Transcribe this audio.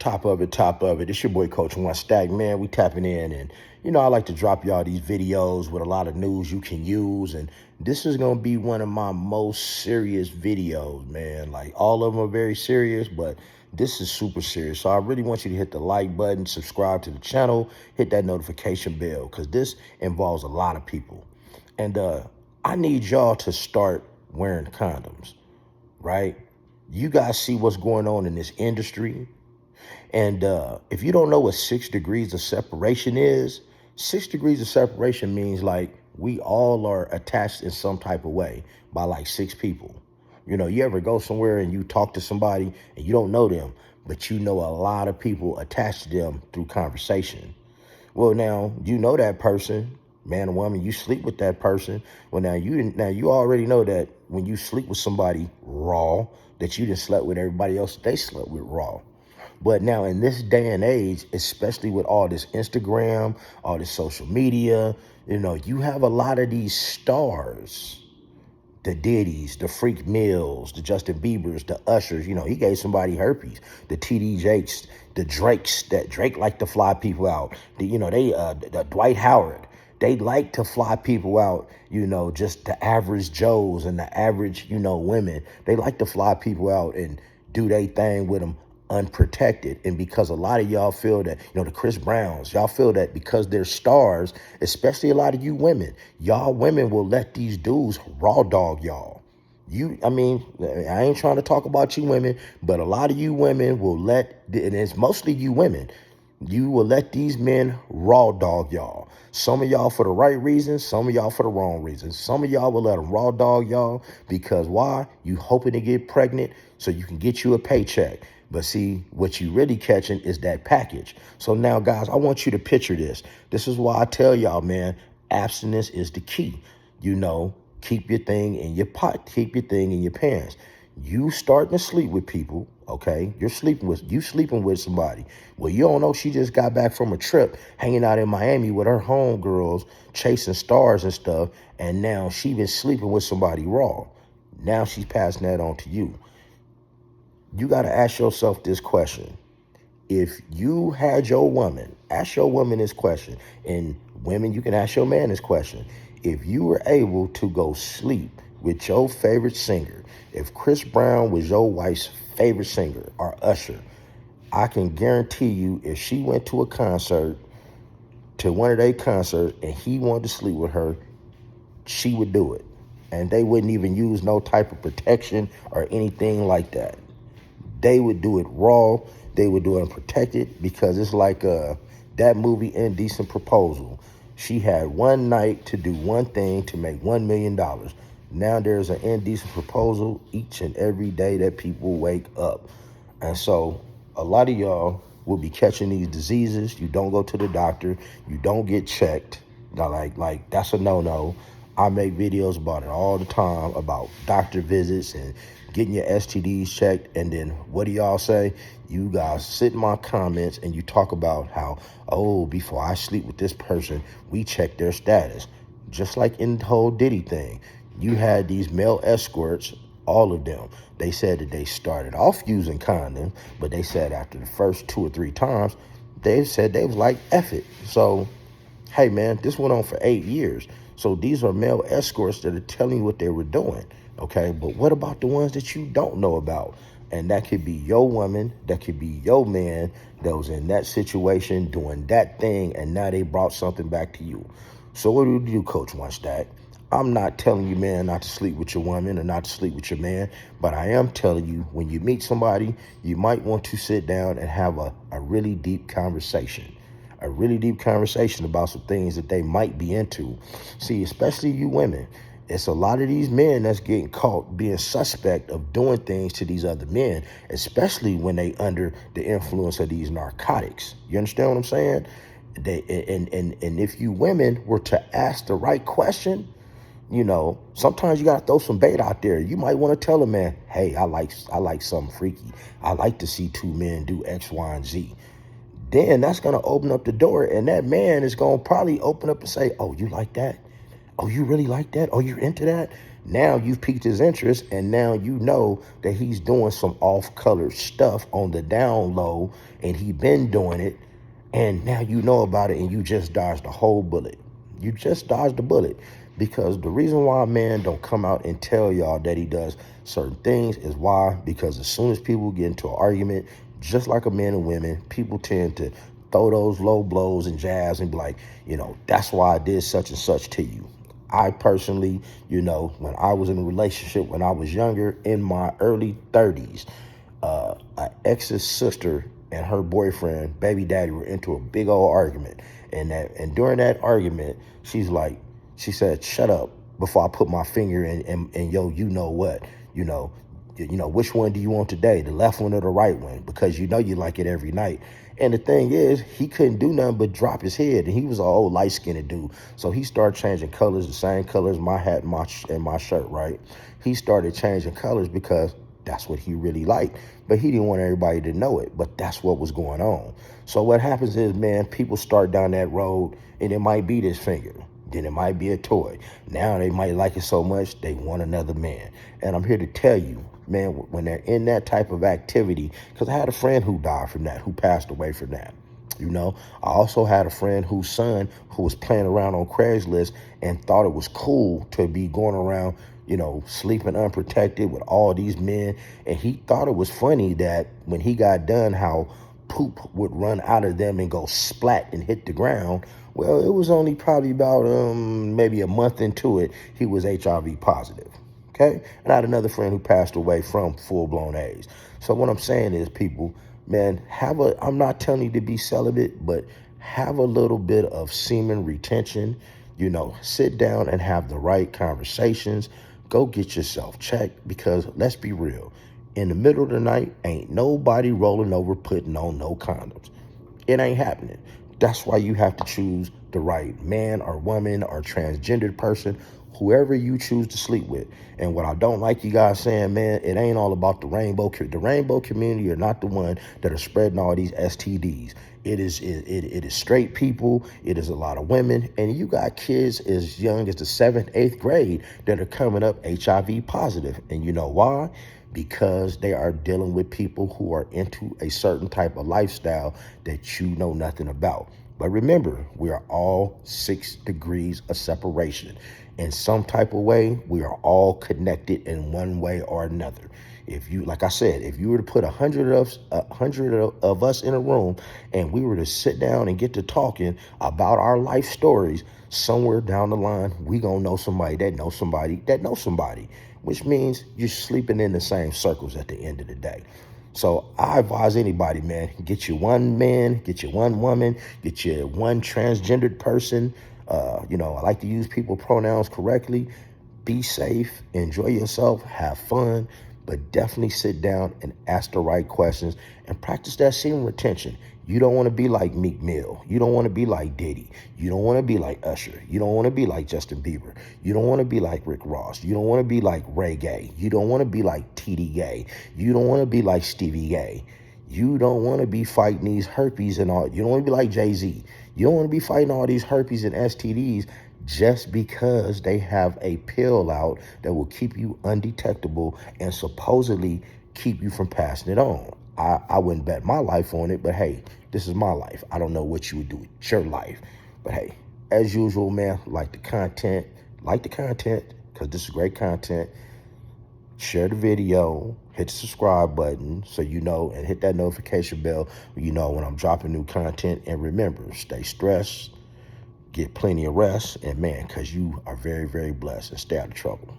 Top of it, top of it. It's your boy Coach One Stack, man. We tapping in, and I like to drop y'all these videos with a lot of news you can use, and this is gonna be one of my most serious videos, man. Like, all of them are very serious, but this is super serious. So I really want you to hit the like button, subscribe to the channel, hit that notification bell, because this involves a lot of people. And I need y'all to start wearing condoms, right? You guys see what's going on in this industry. And if you don't know what 6 degrees of separation is, 6 degrees of separation means like we all are attached in some type of way by like 6 people. You ever go somewhere and you talk to somebody and you don't know them, but you know a lot of people attached to them through conversation. Well, now you know that person, man or woman, you sleep with that person. Well, now you already know that when you sleep with somebody raw, that you done slept with everybody else that they slept with raw. But now in this day and age, especially with all this Instagram, all this social media, you have a lot of these stars, the Diddys, the Freak Mills, the Justin Biebers, the Ushers. He gave somebody herpes. The TD Jakes, the Drakes, that Drake liked to fly people out. The Dwight Howard, they like to fly people out, just the average Joes and the average, women. They like to fly people out and do their thing with them unprotected. And because a lot of y'all feel that, the Chris Browns, y'all feel that because they're stars, especially a lot of you women, y'all women will let these dudes raw dog y'all. I ain't trying to talk about you women, but a lot of you women will let, and it's mostly you women, you will let these men raw dog y'all. Some of y'all for the right reasons, some of y'all for the wrong reasons. Some of y'all will let them raw dog y'all because why? You hoping to get pregnant so you can get you a paycheck. But see, what you really catching is that package. So now, guys, I want you to picture this. This is why I tell y'all, man, abstinence is the key. Keep your thing in your pot, keep your thing in your pants. You starting to sleep with people, okay? You sleeping with somebody. Well, you don't know she just got back from a trip hanging out in Miami with her homegirls, chasing stars and stuff, and now she been sleeping with somebody raw. Now she's passing that on to you. You got to ask yourself this question. If you had your woman, ask your woman this question. And women, you can ask your man this question. If you were able to go sleep with your favorite singer, if Chris Brown was your wife's favorite singer or Usher, I can guarantee you if she went to a concert, to one of their concerts, and he wanted to sleep with her, she would do it. And they wouldn't even use no type of protection or anything like that. They would do it raw. They would do it unprotected because it's like that movie, Indecent Proposal. She had one night to do one thing to make $1 million. Now there's an indecent proposal each and every day that people wake up. And so a lot of y'all will be catching these diseases. You don't go to the doctor. You don't get checked. Now, like that's a no-no. I make videos about it all the time, about doctor visits and getting your STDs checked. And then what do y'all say? You guys sit in my comments and you talk about how, oh, before I sleep with this person, we check their status. Just like in the whole Diddy thing. You had these male escorts, all of them. They said that they started off using condoms, but they said after the first 2 or 3 times, they said they was like, F it. So, hey, man, this went on for 8 years. So these are male escorts that are telling you what they were doing, okay? But what about the ones that you don't know about? And that could be your woman, that could be your man that was in that situation doing that thing, and now they brought something back to you. So what do you do, Coach One Stack? I'm not telling you, man, not to sleep with your woman or not to sleep with your man, but I am telling you, when you meet somebody, you might want to sit down and have a really deep conversation. A really deep conversation about some things that they might be into. See, especially you women, it's a lot of these men that's getting caught being suspect of doing things to these other men, especially when they under the influence of these narcotics. You understand what I'm saying? And if you women were to ask the right question, sometimes you gotta throw some bait out there. You might want to tell a man, hey, I like something freaky. I like to see 2 men do X, Y, and Z. Then that's going to open up the door, and that man is going to probably open up and say, oh, you like that? Oh, you really like that? Oh, you're into that? Now you've piqued his interest, and now you know that he's doing some off-color stuff on the down low, and he been doing it, and now you know about it, and you just dodged the whole bullet. You just dodged the bullet. Because the reason why a man don't come out and tell y'all that he does certain things is why? Because as soon as people get into an argument, just like a man and women, people tend to throw those low blows and jabs and be like, that's why I did such and such to you. I personally, when I was in a relationship when I was younger, in my early 30s, an ex's sister and her boyfriend, baby daddy, were into a big old argument. And during that argument, she said, "Shut up before I put my finger in yo, you know what, which one do you want today, the left one or the right one? Because you like it every night." And the thing is, he couldn't do nothing but drop his head. And he was an old light-skinned dude. So he started changing colors, the same colors my hat and my shirt, right? He started changing colors because that's what he really liked. But he didn't want everybody to know it. But that's what was going on. So what happens is, man, people start down that road, and it might be this finger. Then it might be a toy. Now they might like it so much, they want another man. And I'm here to tell you, man, when they're in that type of activity, because I had a friend who died from that, who passed away from that. I also had a friend whose son who was playing around on Craigslist and thought it was cool to be going around, sleeping unprotected with all these men. And he thought it was funny that when he got done, how poop would run out of them and go splat and hit the ground. Well, it was only probably about maybe a month into it, he was HIV positive. Okay. And I had another friend who passed away from full-blown AIDS. So what I'm saying is, people, man, I'm not telling you to be celibate, but have a little bit of semen retention, sit down and have the right conversations. Go get yourself checked, because let's be real. In the middle of the night, ain't nobody rolling over putting on no condoms. It ain't happening. That's why you have to choose the right man or woman or transgendered person, whoever you choose to sleep with. And what I don't like you guys saying, man, it ain't all about the rainbow. The rainbow community are not the one that are spreading all these STDs. It is straight people. It is a lot of women. And you got kids as young as the 7th, 8th grade that are coming up HIV positive. And you know why? Because they are dealing with people who are into a certain type of lifestyle that you know nothing about. But remember, we are all 6 degrees of separation. In some type of way, we are all connected in one way or another. If you, like I said, if you were to put 100 of us in a room and we were to sit down and get to talking about our life stories, somewhere down the line, we gonna know somebody that knows somebody that knows somebody, which means you're sleeping in the same circles at the end of the day. So I advise anybody, man, get you one man, get you one woman, get you one transgendered person. I like to use people pronouns correctly. Be safe, enjoy yourself, have fun, but definitely sit down and ask the right questions and practice that semen retention. You don't want to be like Meek Mill. You don't want to be like Diddy. You don't want to be like Usher. You don't want to be like Justin Bieber. You don't want to be like Rick Ross. You don't want to be like Ray Gay. You don't want to be like TD Gay. You don't want to be like Stevie Gay. You don't want to be fighting these herpes and all. You don't want to be like Jay-Z. You don't want to be fighting all these herpes and STDs just because they have a pill out that will keep you undetectable and supposedly keep you from passing it on. I wouldn't bet my life on it, but hey, this is my life. I don't know what you would do. It's your life. But hey, as usual, man, like the content, because this is great content. Share the video, hit the subscribe button so you know, and hit that notification bell so you know when I'm dropping new content. And remember, stay stressed, get plenty of rest, and man, because you are very, very blessed, and stay out of trouble.